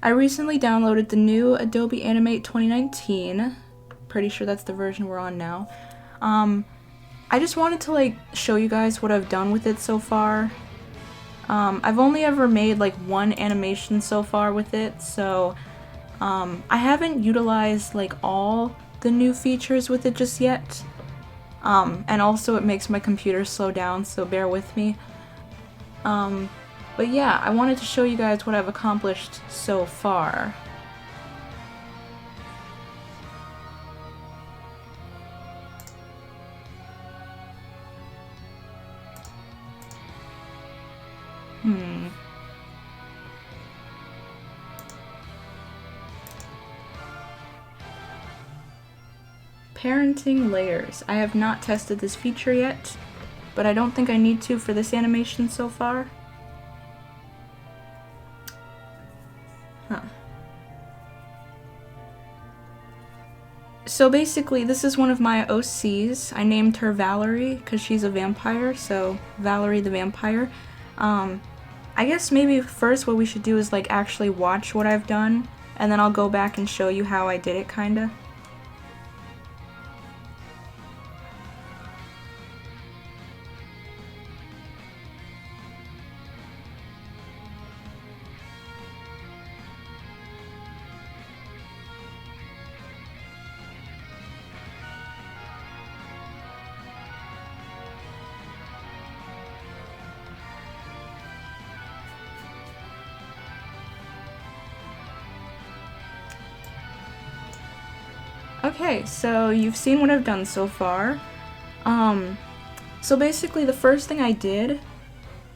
I recently downloaded the new Adobe Animate 2019. Pretty sure that's the version we're on now. I just wanted to like show you guys what I've done with it so far. I've only ever made like one animation so far with it, so I haven't utilized like all the new features with it just yet. And also it makes my computer slow down, so bear with me. But yeah, I wanted to show you guys what I've accomplished so far. Parenting layers. I have not tested this feature yet, but I don't think I need to for this animation so far. So basically, this is one of my OCs. I named her Valerie because she's a vampire, so Valerie the vampire. I guess maybe first what we should do is like actually watch what I've done, and then I'll go back and show you how I did it, kinda. Okay, so you've seen what I've done so far. So basically the first thing I did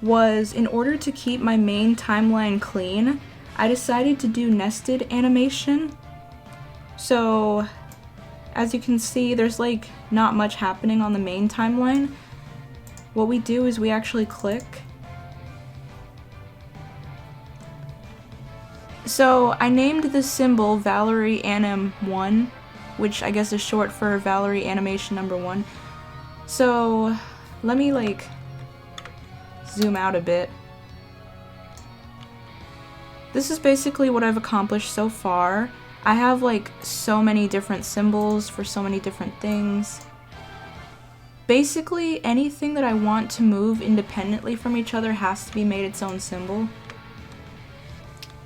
was, in order to keep my main timeline clean, I decided to do nested animation. So as you can see, there's like not much happening on the main timeline. What we do is we actually click. So I named this symbol Valerie Anim 1, which I guess is short for Valerie Animation number 1. So let me like zoom out a bit. This is basically what I've accomplished so far. I have like so many different symbols for so many different things. Basically anything that I want to move independently from each other has to be made its own symbol.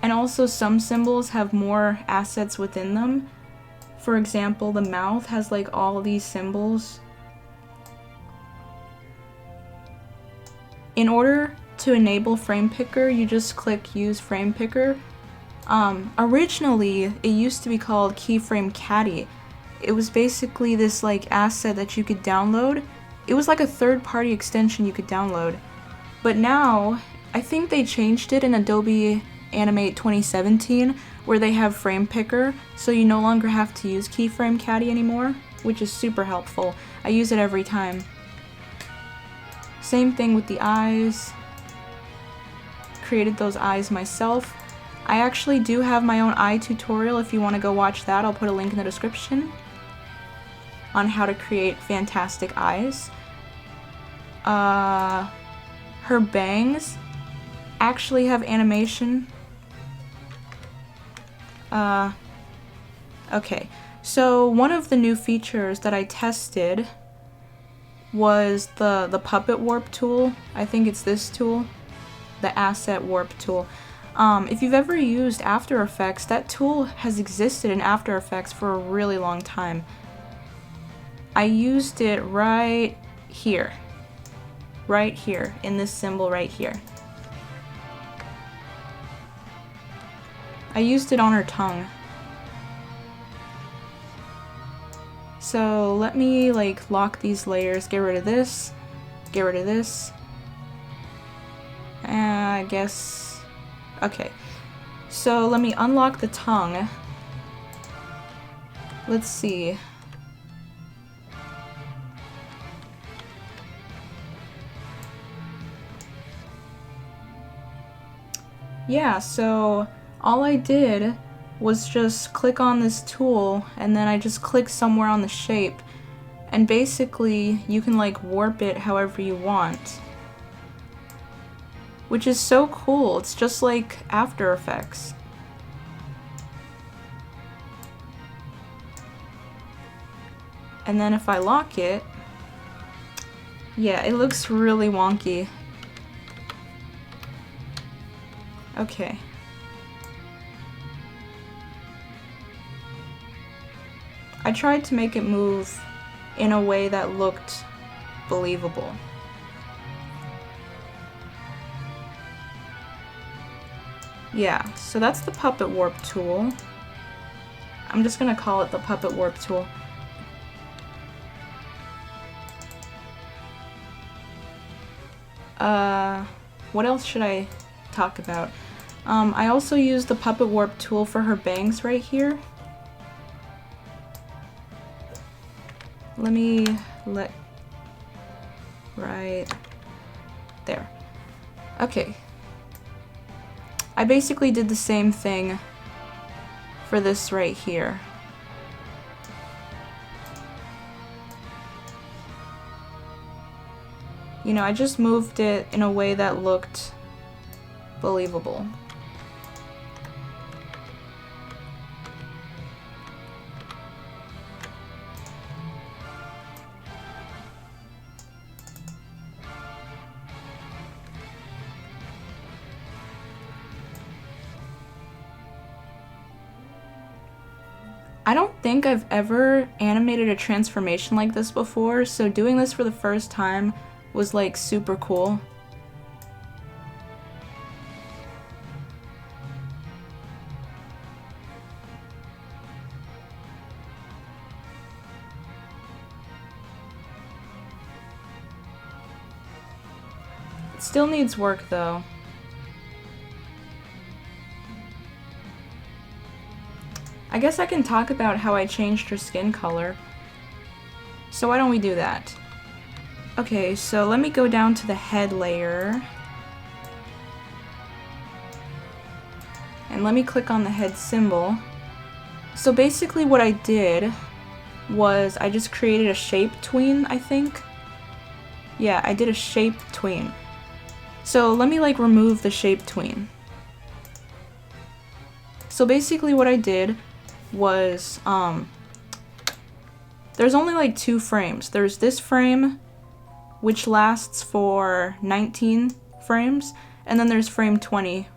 And also some symbols have more assets within them. For example, the mouth has like all these symbols. In order to enable Frame Picker, you just click Use Frame Picker. Originally, it used to be called Keyframe Caddy. It was basically this like asset that you could download. It was like a third-party extension you could download. But now, I think they changed it in Adobe Animate 2017, where they have Frame Picker, so you no longer have to use Keyframe Caddy anymore, which is super helpful. I use it every time. Same thing with the eyes. Created those eyes myself. I actually do have my own eye tutorial. If you want to go watch that, I'll put a link in the description on how to create fantastic eyes. Her bangs actually have animation. Okay, so one of the new features that I tested was the puppet warp tool. I think it's this tool, the asset warp tool. If you've ever used After Effects, that tool has existed in After Effects for a really long time. I used it right here, in this symbol right here. I used it on her tongue. So let me like lock these layers, get rid of this, get rid of this. I guess, okay. So let me unlock the tongue. Let's see. Yeah, so all I did was just click on this tool, and then I just click somewhere on the shape, and basically you can like warp it however you want, which is so cool. It's just like After Effects. And then if I lock it, yeah, it looks really wonky. Okay. I tried to make it move in a way that looked believable. Yeah, so that's the puppet warp tool. I'm just gonna call it the puppet warp tool. What else should I talk about? I also use the puppet warp tool for her bangs right here. Right there. Okay. I basically did the same thing for this right here. You know, I just moved it in a way that looked believable. I don't think I've ever animated a transformation like this before, so doing this for the first time was like super cool. It still needs work though. I guess I can talk about how I changed her skin color. So why don't we do that? Okay, so let me go down to the head layer. And let me click on the head symbol. So basically what I did was I just created a shape tween, I think. Yeah, I did a shape tween. So let me like remove the shape tween. So basically what I did was, there's only like 2 frames. There's this frame, which lasts for 19 frames, and then there's frame 20,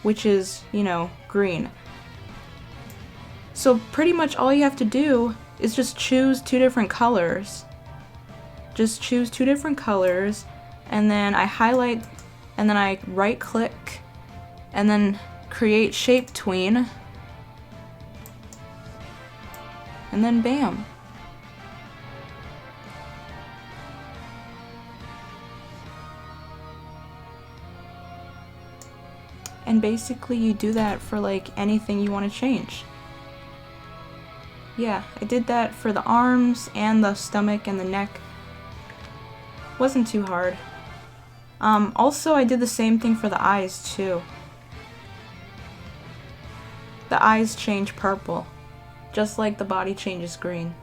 which is, you know, green. So pretty much all you have to do is just choose 2 different colors. Just choose 2 different colors, and then I highlight, and then I right click, and then create shape tween, and then bam. And basically you do that for like anything you want to change. Yeah, I did that for the arms and the stomach and the neck. Wasn't too hard. Also I did the same thing for the eyes too. The eyes change purple, just like the body changes green.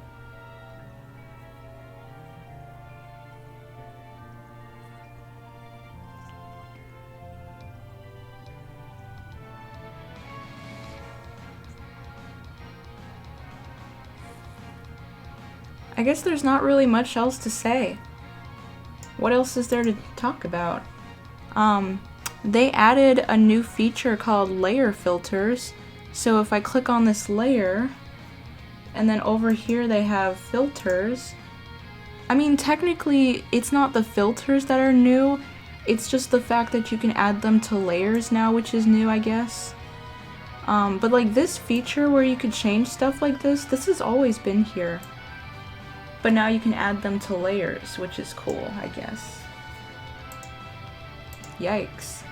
I guess there's not really much else to say. What else is there to talk about? They added a new feature called layer filters. So if I click on this layer, and then over here they have filters. I mean, technically, it's not the filters that are new, it's just the fact that you can add them to layers now, which is new, I guess. But like this feature where you could change stuff like this has always been here. But now you can add them to layers, which is cool, I guess. Yikes.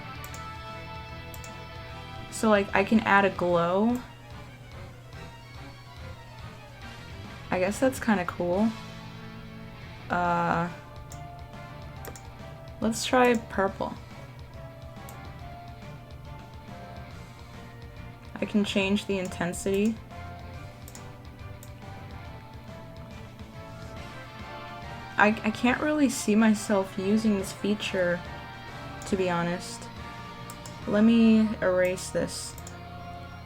So like I can add a glow. I guess that's kind of cool. Let's try purple. I can change the intensity. I can't really see myself using this feature, to be honest. Let me erase this.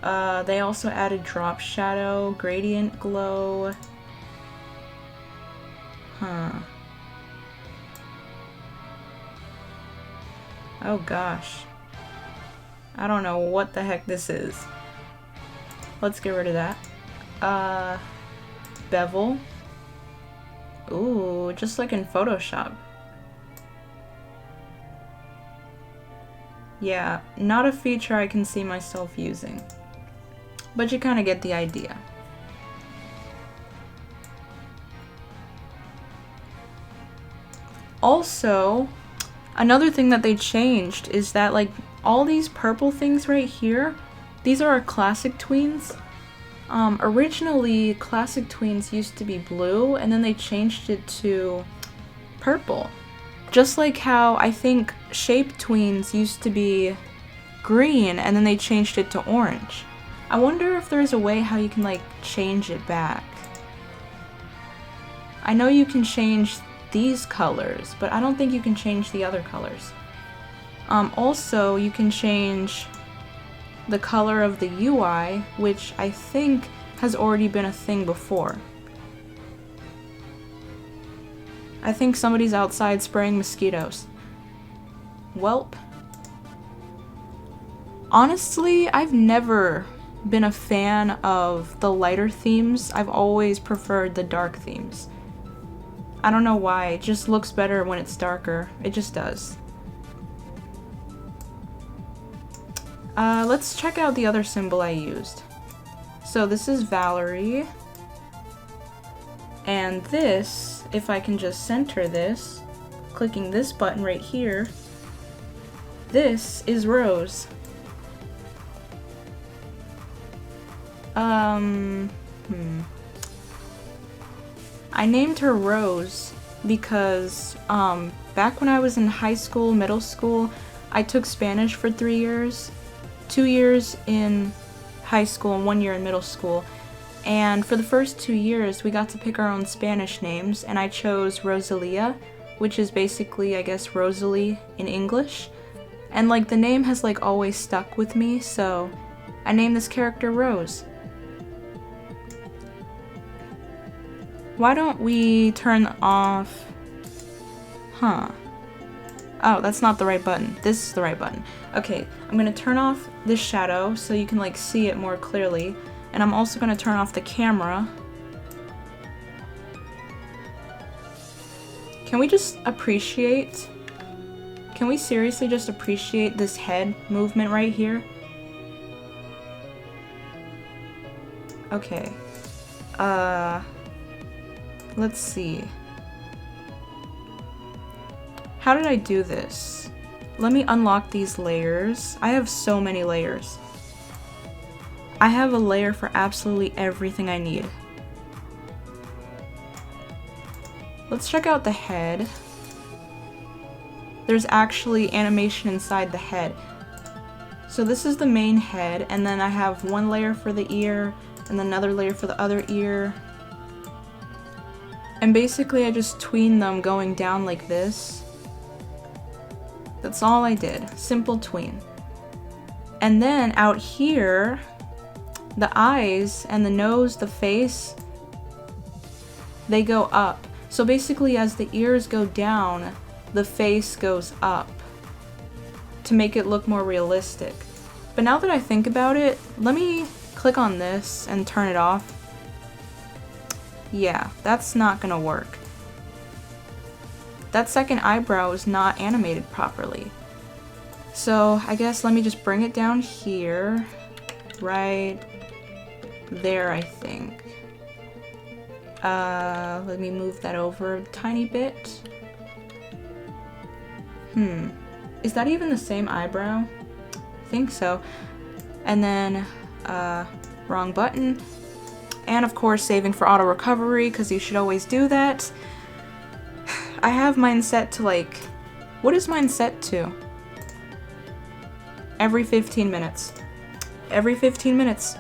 They also added drop shadow, gradient glow. Huh. Oh gosh. I don't know what the heck this is. Let's get rid of that. Bevel. Ooh, just like in Photoshop. Yeah, not a feature I can see myself using. But you kind of get the idea. Also, another thing that they changed is that, like, all these purple things right here, these are our classic tweens. Originally, classic tweens used to be blue, and then they changed it to purple. Just like how I think shape tweens used to be green, and then they changed it to orange. I wonder if there's a way how you can, like, change it back. I know you can change these colors, but I don't think you can change the other colors. Also, you can change the color of the UI, which I think has already been a thing before. I think somebody's outside spraying mosquitoes. Welp. Honestly, I've never been a fan of the lighter themes. I've always preferred the dark themes. I don't know why, it just looks better when it's darker. It just does. Let's check out the other symbol I used. So this is Valerie. And this, if I can just center this, clicking this button right here, this is Rose. I named her Rose because back when I was in high school, middle school, I took Spanish for 3 years. 2 years in high school and 1 year in middle school. And for the first 2 years, we got to pick our own Spanish names, and I chose Rosalia, which is basically, I guess, Rosalie in English. And like the name has like always stuck with me, so I named this character Rose. Why don't we turn off... Huh. Oh, that's not the right button. This is the right button. Okay, I'm gonna turn off this shadow so you can like see it more clearly. And I'm also gonna turn off the camera. Can we just appreciate... Can we seriously just appreciate this head movement right here? Okay. Let's see. How did I do this? Let me unlock these layers. I have so many layers. I have a layer for absolutely everything I need. Let's check out the head. There's actually animation inside the head. So this is the main head, and then I have one layer for the ear, and then another layer for the other ear. And basically I just tween them going down like this. That's all I did. Simple tween. And then out here, the eyes and the nose, the face, they go up. So basically as the ears go down, the face goes up to make it look more realistic. But now that I think about it, let me click on this and turn it off. Yeah, that's not gonna work. That second eyebrow is not animated properly. So I guess let me just bring it down here, right there, I think. Let me move that over a tiny bit. Is that even the same eyebrow? I think so. And then, wrong button. And of course, saving for auto recovery, because you should always do that. I have mine set to like, what is mine set to? Every 15 minutes. Every 15 minutes.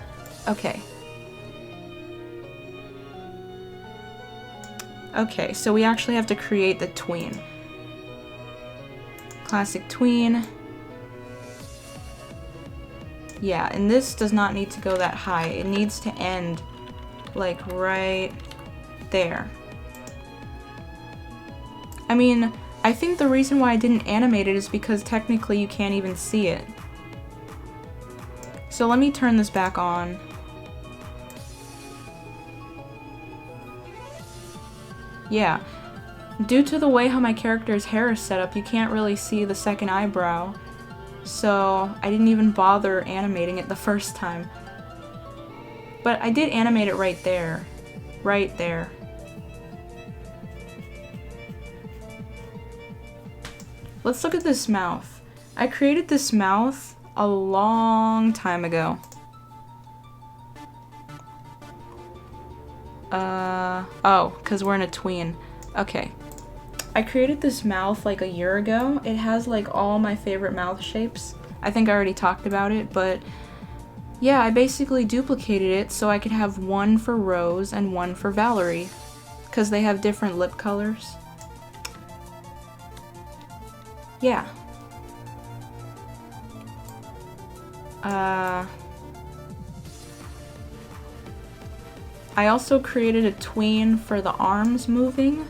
Okay. Okay, so we actually have to create the tween. Classic tween. Yeah, and this does not need to go that high. It needs to end like right there. I mean, I think the reason why I didn't animate it is because technically you can't even see it. So let me turn this back on. Yeah. Due to the way how my character's hair is set up, you can't really see the second eyebrow. So I didn't even bother animating it the first time. But I did animate it right there. Right there. Let's look at this mouth. I created this mouth a long time ago. Oh, because we're in a tween. Okay. I created this mouth like a year ago. It has like all my favorite mouth shapes. I think I already talked about it, but yeah, I basically duplicated it so I could have one for Rose and one for Valerie, because they have different lip colors. Yeah. I also created a tween for the arms moving,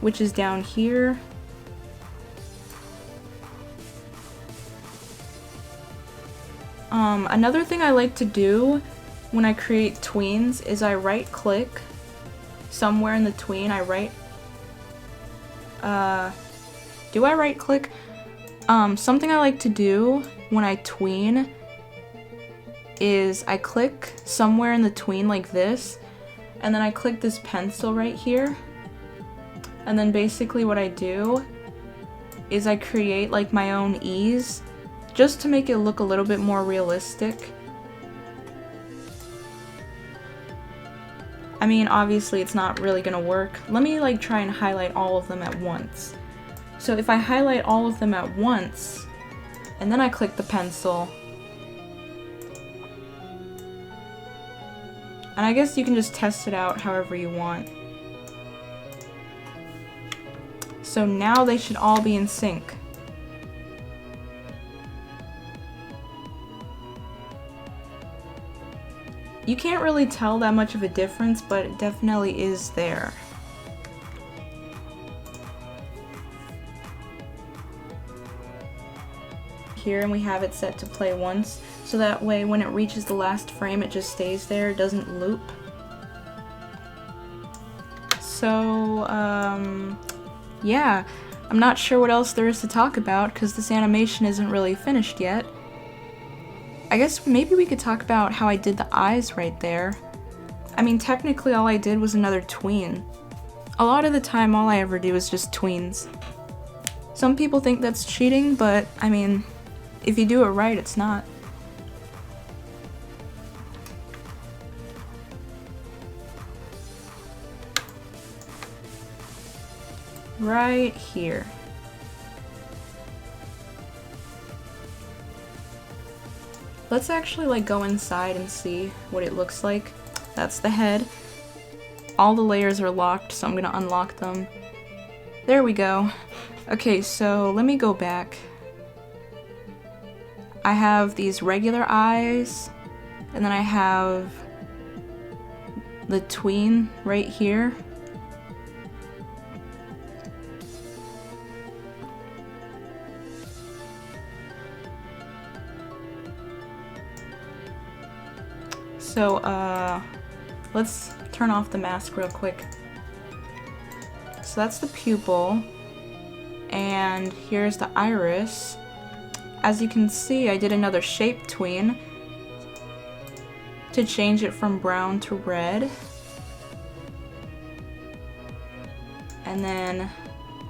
which is down here. Another thing I like to do when I create tweens is I right click somewhere in the tween. I right, do I right click? Something I like to do when I tween is I click somewhere in the tween like this, and then I click this pencil right here, and then basically what I do is I create like my own ease just to make it look a little bit more realistic. I mean, obviously it's not really gonna work. Let me like try and highlight all of them at once. So if I highlight all of them at once, and then I click the pencil, and I guess you can just test it out however you want. So now they should all be in sync. You can't really tell that much of a difference, but it definitely is there. Here, and we have it set to play once, so that way when it reaches the last frame it just stays there, it doesn't loop. So, yeah, I'm not sure what else there is to talk about because this animation isn't really finished yet. I guess maybe we could talk about how I did the eyes right there. I mean, technically all I did was another tween. A lot of the time all I ever do is just tweens. Some people think that's cheating, but I mean, if you do it right, it's not. Right here. Let's actually like go inside and see what it looks like. That's the head. All the layers are locked, so I'm gonna unlock them. There we go. Okay, so let me go back. I have these regular eyes, and then I have the tween right here. So, let's turn off the mask real quick. So that's the pupil, and here's the iris. As you can see, I did another shape tween to change it from brown to red. And then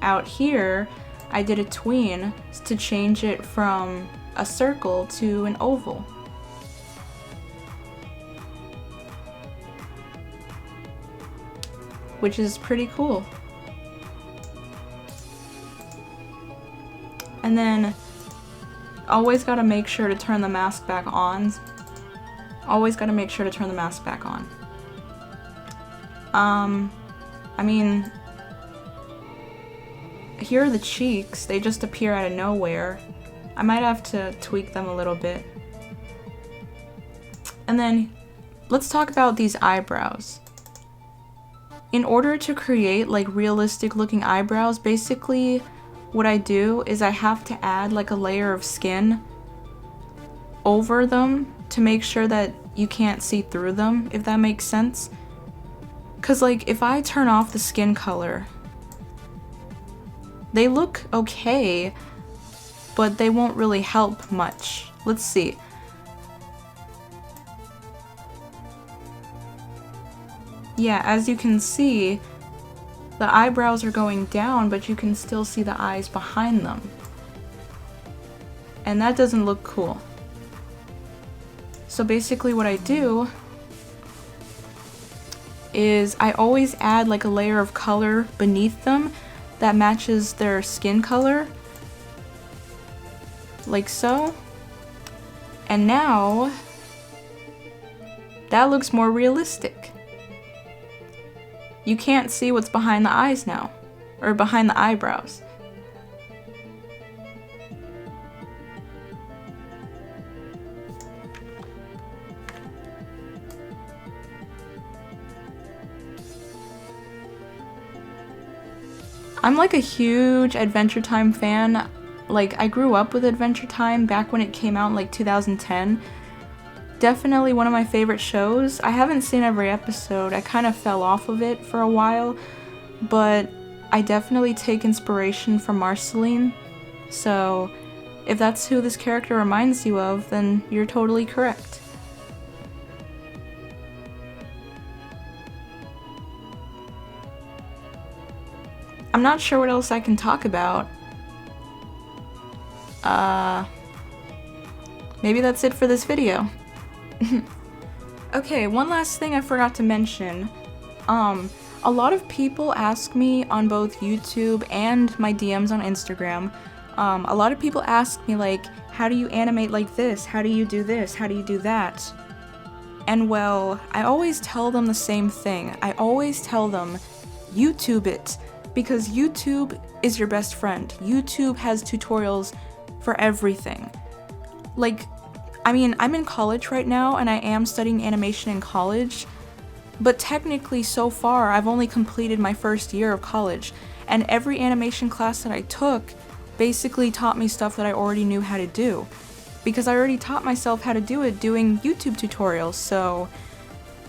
out here, I did a tween to change it from a circle to an oval. Which is pretty cool. And then always gotta make sure to turn the mask back on. Always gotta make sure to turn the mask back on. I mean, here are the cheeks. They just appear out of nowhere. I might have to tweak them a little bit. And then let's talk about these eyebrows. in order to create like realistic looking eyebrows, basically what I do is I have to add like a layer of skin over them to make sure that you can't see through them, if that makes sense. Cause like if I turn off the skin color, they look okay, but they won't really help much. Let's see. Yeah, as you can see, the eyebrows are going down, but you can still see the eyes behind them. And that doesn't look cool. So basically what I do is I always add like a layer of color beneath them that matches their skin color. Like so. And now, that looks more realistic. You can't see what's behind the eyes now, or behind the eyebrows. I'm like a huge Adventure Time fan. Like, I grew up with Adventure Time back when it came out in like 2010. Definitely one of my favorite shows. I haven't seen every episode. I kind of fell off of it for a while, but I definitely take inspiration from Marceline. So if that's who this character reminds you of, then you're totally correct. I'm not sure what else I can talk about. Maybe that's it for this video. Okay, one last thing I forgot to mention. A lot of people ask me on both YouTube and my DMs on Instagram, a lot of people ask me like, how do you animate like this? How do you do this? How do you do that? And well, I always tell them the same thing. I always tell them, YouTube it. Because YouTube is your best friend. YouTube has tutorials for everything. Like, I mean, I'm in college right now and I am studying animation in college, but technically so far I've only completed my first year of college, and every animation class that I took basically taught me stuff that I already knew how to do, because I already taught myself how to do it doing YouTube tutorials. So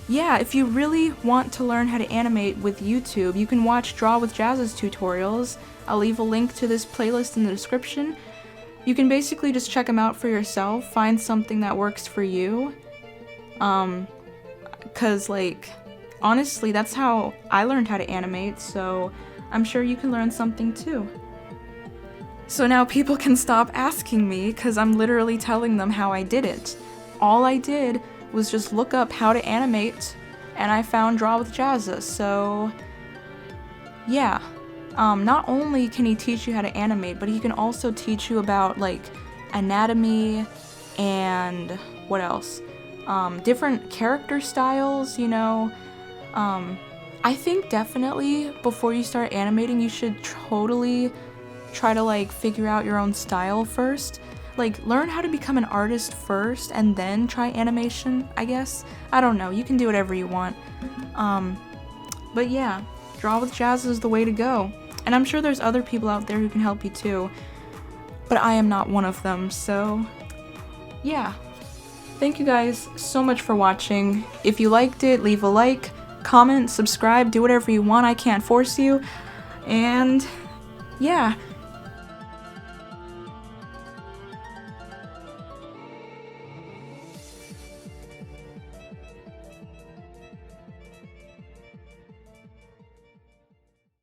yeah, if you really want to learn how to animate with YouTube, you can watch Draw with Jazz's tutorials. I'll leave a link to this playlist in the description. You can basically just check them out for yourself, find something that works for you. Cause like, honestly, that's how I learned how to animate, so I'm sure you can learn something too. So now people can stop asking me, cause I'm literally telling them how I did it. All I did was just look up how to animate, and I found Draw with Jazza, so yeah. Not only can he teach you how to animate, but he can also teach you about like anatomy and what else? Different character styles, you know. I think definitely before you start animating, you should totally try to like figure out your own style first. Like, learn how to become an artist first and then try animation, I guess. I don't know, you can do whatever you want. But yeah, Draw with Jazz is the way to go. And I'm sure there's other people out there who can help you too. But I am not one of them, so yeah. Thank you guys so much for watching. If you liked it, leave a like, comment, subscribe, do whatever you want. I can't force you. And yeah.